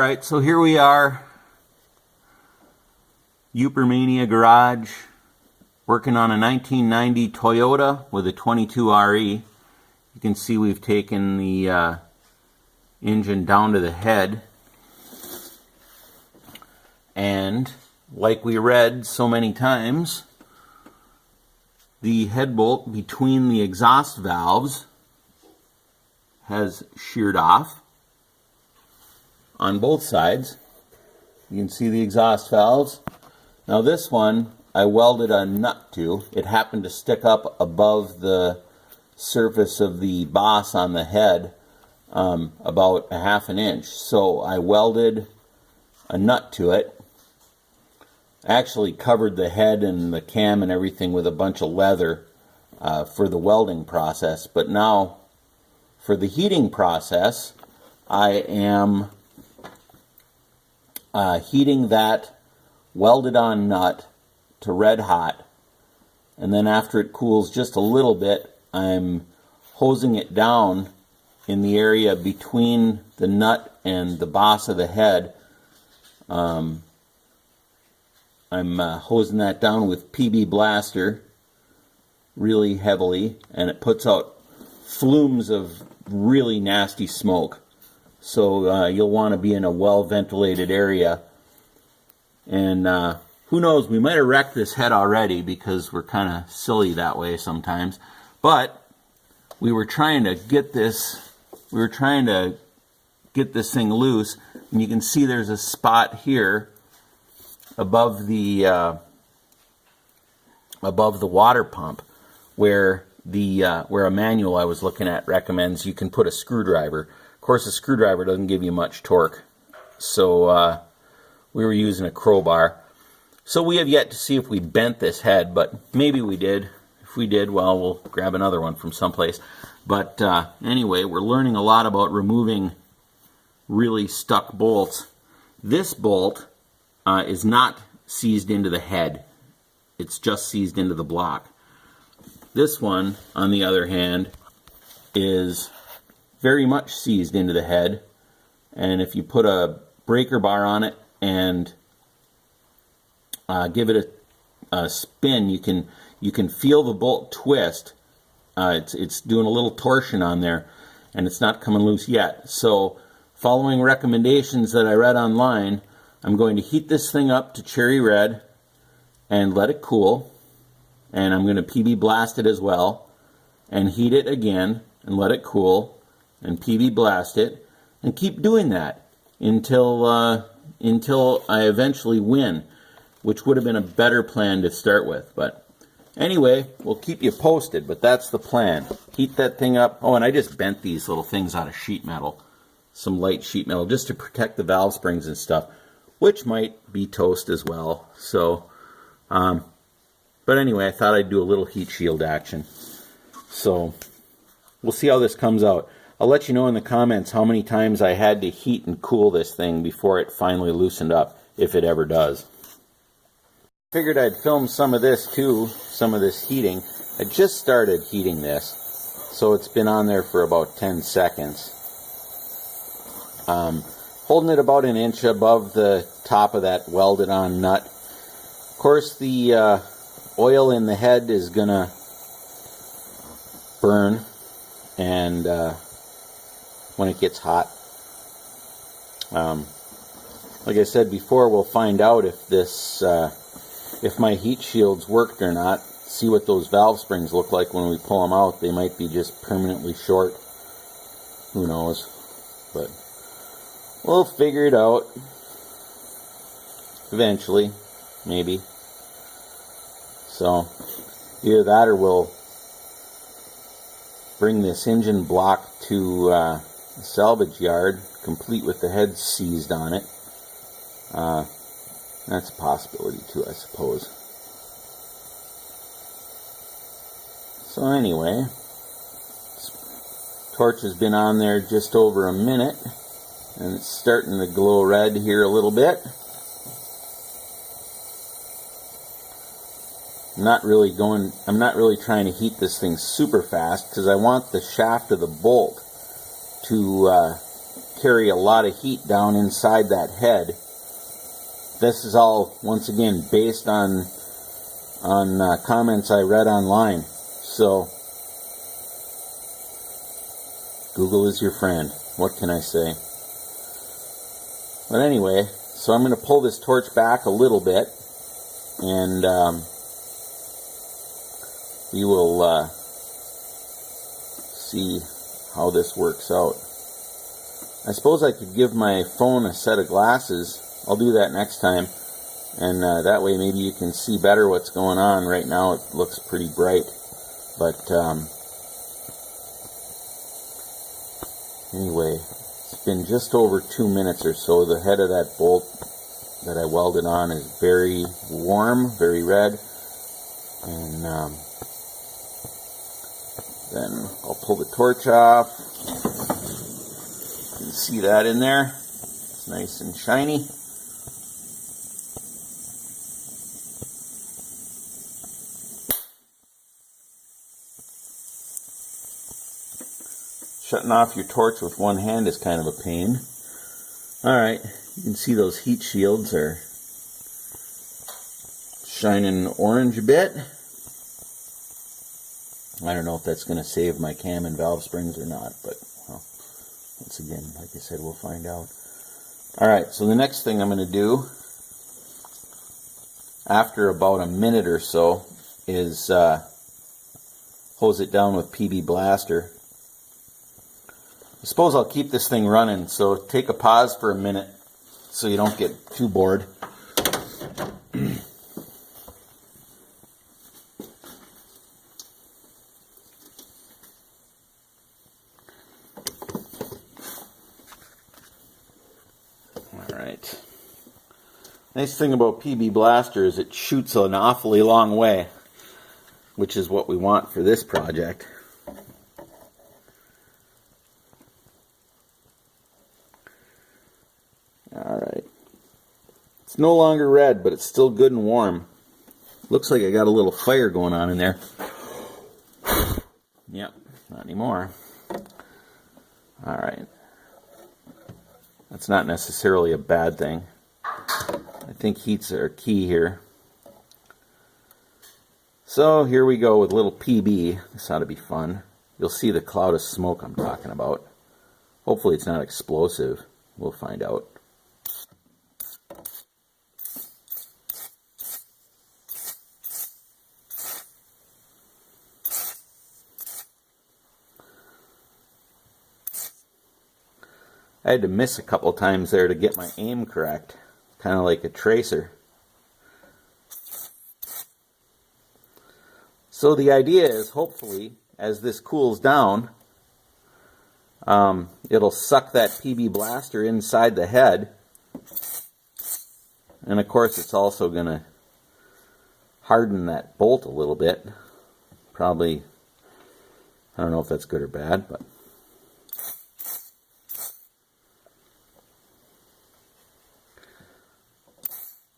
Alright, so here we are, Upermania Garage, working on a 1990 Toyota with a 22 RE. You can see we've taken the engine down to the head, and like we read so many times, the head bolt between the exhaust valves has sheared off on both sides. You can see the exhaust valves. Now this one I welded a nut to. It happened to stick up above the surface of the boss on the head about a half an inch. So I welded a nut to it. I actually covered the head and the cam and everything with a bunch of leather for the welding process. But now for the heating process, I am heating that welded on nut to red hot, and then after it cools just a little bit, I'm hosing it down in the area between the nut and the boss of the head. I'm hosing that down with PB Blaster really heavily, and it puts out flumes of really nasty smoke. So you'll want to be in a well-ventilated area. And who knows, we might have wrecked this head already because we're kind of silly that way sometimes. But we were trying to get this thing loose, and you can see there's a spot here above the water pump where a manual I was looking at recommends you can put a screwdriver. Of course, a screwdriver doesn't give you much torque, so we were using a crowbar. So we have yet to see if we bent this head, but maybe we did. If we did, well, we'll grab another one from someplace. But anyway, we're learning a lot about removing really stuck bolts. This bolt is not seized into the head. It's just seized into the block. This one, on the other hand, is very much seized into the head, and if you put a breaker bar on it and give it a spin, you can feel the bolt twist. It's doing a little torsion on there, and it's not coming loose yet. So, following recommendations that I read online, I'm going to heat this thing up to cherry red and let it cool, and I'm going to PB blast it as well, and heat it again and let it cool, and PB blast it, and keep doing that until I eventually win, which would have been a better plan to start with. But anyway, we'll keep you posted, but that's the plan. Heat that thing up. Oh, and I just bent these little things out of sheet metal, some light sheet metal, just to protect the valve springs and stuff, which might be toast as well. So, but anyway, I thought I'd do a little heat shield action. So, we'll see how this comes out. I'll let you know in the comments how many times I had to heat and cool this thing before it finally loosened up, if it ever does. Figured I'd film some of this too, some of this heating. I just started heating this, so it's been on there for about 10 seconds. Holding it about an inch above the top of that welded on nut. Of course, the oil in the head is gonna burn, and when it gets hot. Like I said before, we'll find out if this, if my heat shields worked or not. See what those valve springs look like when we pull them out. They might be just permanently short. Who knows? But we'll figure it out eventually, maybe. So either that, or we'll bring this engine block to a salvage yard, complete with the head seized on it. That's a possibility too, I suppose. So anyway, torch has been on there just over a minute, and it's starting to glow red here a little bit. I'm not really trying to heat this thing super fast, because I want the shaft of the bolt to carry a lot of heat down inside that head. This is all, once again, based on comments I read online. So, Google is your friend. What can I say? But anyway, so I'm going to pull this torch back a little bit, and we will see how this works out. I suppose I could give my phone a set of glasses. I'll do that next time, and that way maybe you can see better what's going on. Right now it looks pretty bright, but anyway, it's been just over 2 minutes or so. The head of that bolt that I welded on is very warm, very red, and then I'll pull the torch off. You can see that in there. It's nice and shiny. Shutting off your torch with one hand is kind of a pain. Alright, you can see those heat shields are shining orange a bit. I don't know if that's going to save my cam and valve springs or not, but well, once again, like I said, we'll find out. Alright, so the next thing I'm going to do after about a minute or so is hose it down with PB Blaster. I suppose I'll keep this thing running, so take a pause for a minute so you don't get too bored. Alright. Nice thing about PB Blaster is it shoots an awfully long way, which is what we want for this project. Alright. It's no longer red, but it's still good and warm. Looks like I got a little fire going on in there. Yep, not anymore. Alright. That's not necessarily a bad thing. I think heats are key here. So here we go with a little PB. This ought to be fun. You'll see the cloud of smoke I'm talking about. Hopefully it's not explosive. We'll find out. I had to miss a couple times there to get my aim correct. Kind of like a tracer. So the idea is, hopefully, as this cools down, it'll suck that PB Blaster inside the head. And of course it's also going to harden that bolt a little bit. Probably, I don't know if that's good or bad, but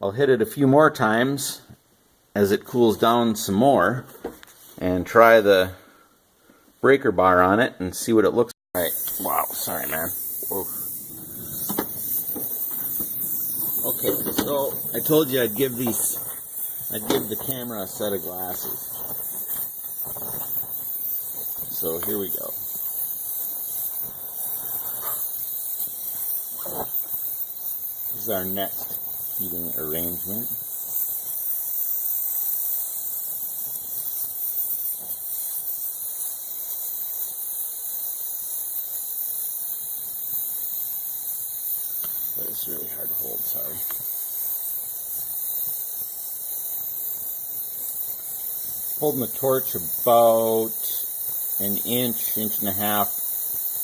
I'll hit it a few more times as it cools down some more and try the breaker bar on it and see what it looks like. Wow, sorry man. Whoa. Okay, so I told you I'd give the camera a set of glasses. So here we go. This is our next heating arrangement. That is really hard to hold, sorry. Holding the torch about an inch and a half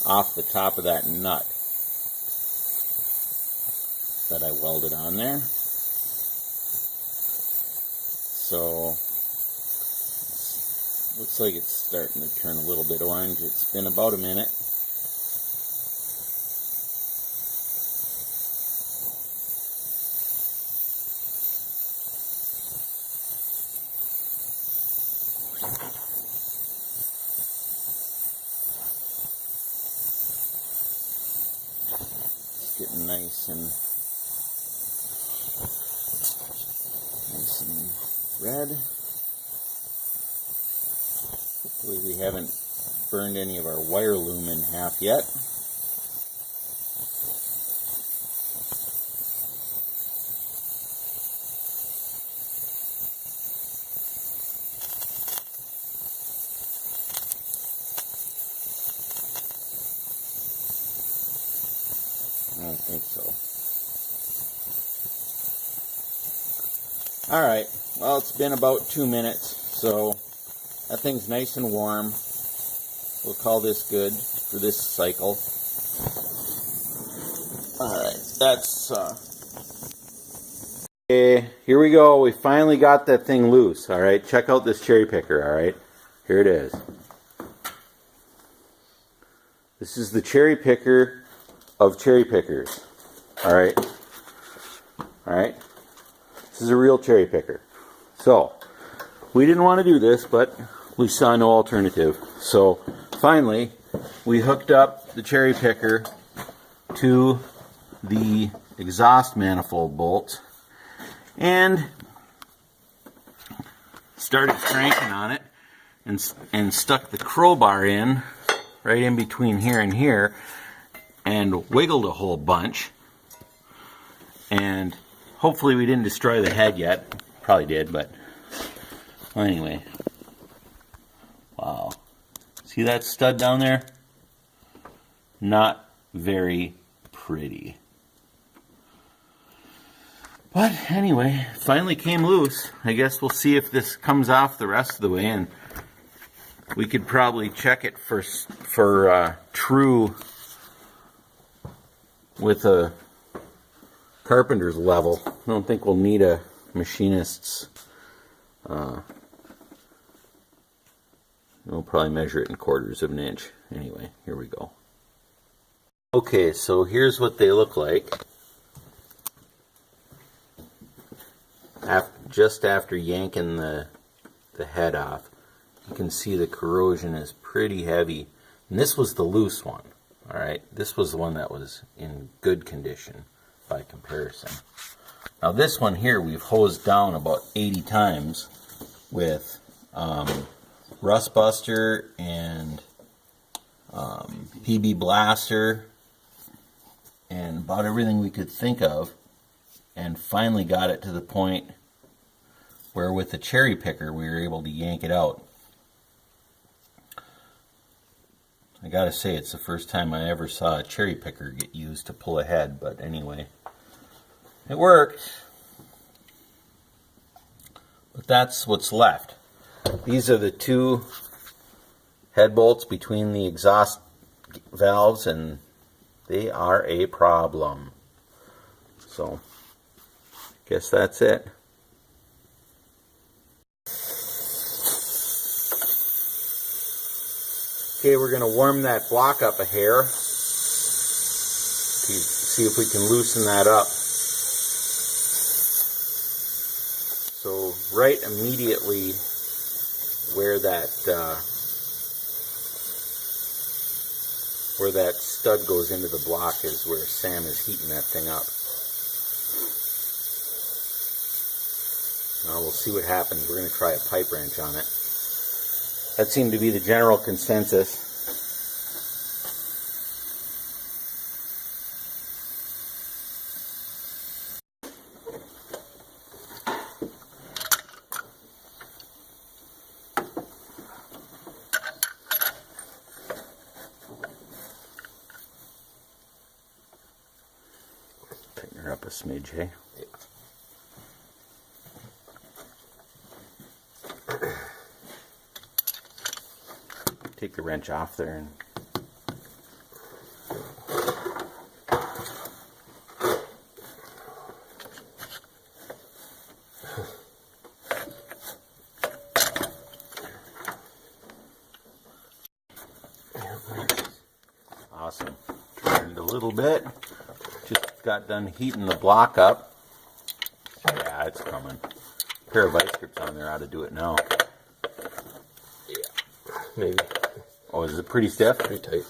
off the top of that nut that I welded on there. So looks like it's starting to turn a little bit orange. It's been about a minute. nice and red. Hopefully we haven't burned any of our wire loom in half yet. I don't think so. Alright, well, it's been about 2 minutes, so that thing's nice and warm. We'll call this good for this cycle. Alright, that's okay, here we go. We finally got that thing loose. Alright, check out this cherry picker. Alright, here it is. This is the cherry picker of cherry pickers. Alright. Alright. This is a real cherry picker. So, we didn't want to do this, but we saw no alternative. So, finally, we hooked up the cherry picker to the exhaust manifold bolt and started cranking on it and stuck the crowbar in right in between here and here and wiggled a whole bunch. And hopefully we didn't destroy the head yet. Probably did, but well, anyway. Wow. See that stud down there? Not very pretty. But anyway, finally came loose. I guess we'll see if this comes off the rest of the way, and we could probably check it for true with a carpenter's level. I don't think we'll need a machinist's. We'll probably measure it in 1/4 of an inch. Anyway, here we go. Okay, so here's what they look like just after yanking the head off. You can see the corrosion is pretty heavy. And this was the loose one. Alright, this was the one that was in good condition by comparison. Now this one here we've hosed down about 80 times with Rust Buster and PB Blaster and about everything we could think of, and finally got it to the point where with the cherry picker we were able to yank it out. I gotta say, it's the first time I ever saw a cherry picker get used to pull a head, but anyway, it worked. But that's what's left. These are the 2 head bolts between the exhaust valves, and they are a problem. So, guess that's it. Okay, we're going to warm that block up a hair. See if we can loosen that up. So right immediately where that stud goes into the block is where Sam is heating that thing up. Now we'll see what happens. We're going to try a pipe wrench on it. That seemed to be the general consensus. Tighten her up a smidge, hey? Yeah. Take the wrench off there and awesome. Turned a little bit. Just got done heating the block up. Yeah, it's coming. A pair of vice grips on there ought to do it now. Yeah, maybe. Oh, is it pretty stiff? Pretty tight.